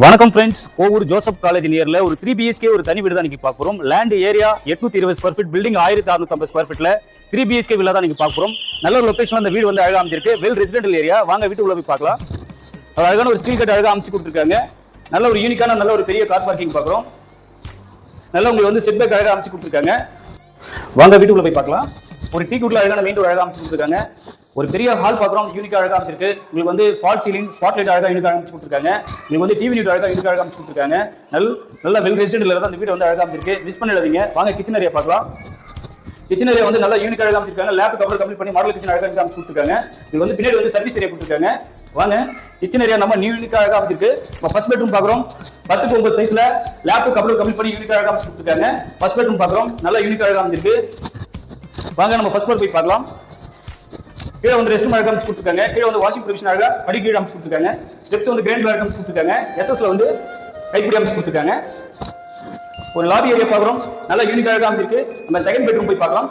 வணக்கம் friends, Kovur Joseph college நியர்ல ஒரு 3 BHK ஒரு தனி வீடு தான் நீங்க பார்க்க போறோம். Land area 820 square feet, building 1650 square ஃபீட்ல 3 BHK வில்லா தான் நீங்க பார்க்க போறோம். நல்ல ஒரு லொகேஷன்ல அந்த வீடு வந்து அழகா அமைஞ்சிருக்கு. Well residential area. வாங்க வீட்டு உள்ள போய் பார்க்கலாம். அழகான ஒரு ஸ்டீல் கட் அழகா அமைச்சு கொடுத்துருக்காங்க. நல்ல ஒரு யூனிக்கான நல்ல ஒரு பெரிய கார் பார்க்கிங் பார்க்குறோம். நல்ல உங்களுக்கு வந்து செட் பேக் அழகா அமைச்சு கொடுத்துருக்காங்க. வாங்க வீட்டுக்குள்ள போய் பார்க்கலாம். ஒரு டீ குட்ல அழகான மெயின் டோர் அழகா அமைச்சு கொடுத்துருக்காங்க. ஒரு பெரிய ஹால் பார்க்குறோம். யூனிக்கா அழகா அமைச்சிருக்கு. உங்களுக்கு வந்து ஃபால் சீலிங், ஸ்பாட் லைட் அழகா யூனிக்கா அமைச்சு கொடுத்துருக்காங்க. உங்களுக்கு வந்து டிவி யூனிட் அழகா யூனிக்கா அமைச்சு கொடுத்துருக்காங்க. நல்ல வெல் ரெசிடென்ட்ல தான் அந்த வீடு வந்து அழகா அமைச்சிருக்கு. மிஸ் பண்ணிடாதீங்க. வாங்க கிச்சன் ஏரியா பார்க்கலாம். கிச்சன் ஏரியா வந்து நல்லா யூனிக்கா அழகா அமைச்சிருக்காங்க. லேப் கவர் கம்ப்ளீட் பண்ணி மாடல் கிச்சன் அழகா அமைச்சு கொடுத்துருக்காங்க. இது வந்து பின்னாடி வந்து சர்வீஸ் ஏரியா கொடுத்துருக்காங்க. வாங்க கிச்சன் ஏரியா நம்ம யூனிக்கா அழகா அமைச்சிருக்கு. நம்ம ஃபர்ஸ்ட் பெட்ரூம் பார்க்குறோம். 10x9 சைஸ்ல லேப் கவர் கம்ப்ளீட் பண்ணி யூனிக்கா அழகா அமைச்சு கொடுத்துருக்காங்க. ஃபர்ஸ்ட் பெட்ரூம் பார்க்குறோம். நல்லா யூனிக்கா அழகா அமைச்சிருக்கு. வாங்க நம்ம ஃபர்ஸ்ட் ஃப்ளோர் போய் பார்க்கலாம். கீழே வந்து ரெஸ்ட் அழகா அமைச்சு கொடுத்துருக்காங்க. கீழே வந்து வாஷிங் ப்ரொவிஷன் அழகா படி கீழே அமைச்சு கொடுத்துருக்காங்க. ஸ்டெப்ஸ் வந்து கிராண்ட் அழகா அமைச்சு கொடுத்துருக்காங்க. எஸ்எஸ்ல வந்து கைப்பிடி அமைச்சு கொடுத்துருக்காங்க. ஒரு லாபி ஏரியா பார்க்குறோம். நல்லா யூனிக் அழகா அமைச்சிருக்கு. நம்ம செகண்ட் பெட்ரூம் போய் பார்க்கலாம்.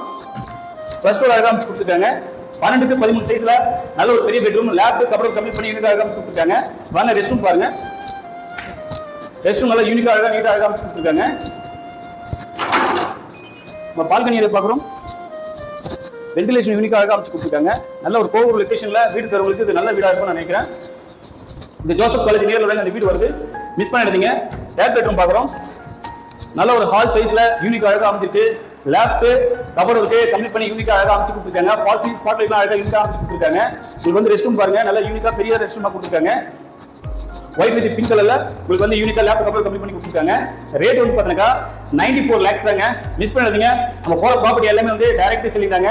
ஃபர்ஸ்ட் ஃப்ளோர் அழகா அமைச்சு கொடுத்துருக்காங்க. 12x13 சைஸ்ல நல்ல ஒரு பெரிய பெட்ரூம், லேப் கவர் கம்ப்ளீட் பண்ணி யூனிக் அழகா அமைச்சு கொடுத்துருக்காங்க. வாங்க ரெஸ்ட் ரூம் பாருங்க. ரெஸ்ட் ரூம் நல்லா யூனிக் அழகா நீட்டா அழகா அமைச்சு கொடுத்துருக்காங்க. நம்ம பால்கனி ஏரியா பார்க்குறோம். வென்டிலேஷன் யூனிக்கா அழகா அமைச்சு கொடுத்துருக்காங்க. நல்ல ஒரு கோவூர் லொகேஷன்ல வீடு தரவங்களுக்கு இது நல்ல வீடா இருக்கும்னு நான் நினைக்கிறேன். இந்த ஜோசப் காலேஜ் நியர்ல தான் இந்த வீடு வருது. மிஸ் பண்ணிடாதீங்க. தேர்ட் பெட்ரூம் பார்க்குறோம். நல்ல ஒரு ஹால் சைஸ்ல யூனிக்கா அழகா அமைச்சிருக்கு. லேப்ட் கபோர்டு கம்ப்ளீட் பண்ணி யூனிக்கா அழகா அமைச்சு கொடுத்துருக்காங்க. ஃபால் சீலிங், ஸ்பாட் லைட்லாம் அழகா யூனிக்கா அமைச்சு கொடுத்துருக்காங்க. உங்களுக்கு வந்து ரெஸ்ட் ரூம் பாருங்க. நல்ல யூனிக்கா பெரிய ரெஸ்ட் ரூமா கொடுத்துருக்காங்க. ஒயிட் வித் பிங்க் கலர்ல உங்களுக்கு வந்து யூனிக்கா லேப் கவர் கம்ப்ளீட் பண்ணி கொடுத்துருக்காங்க. ரேட் வந்து பாத்தீங்கன்னா 94 lakhs தாங்க. மிஸ் பண்ணாதீங்க. நம்ம போற ப்ராப்பர்ட்டி எல்லாமே வந்து டைரக்ட் செல்லிங் தாங்க.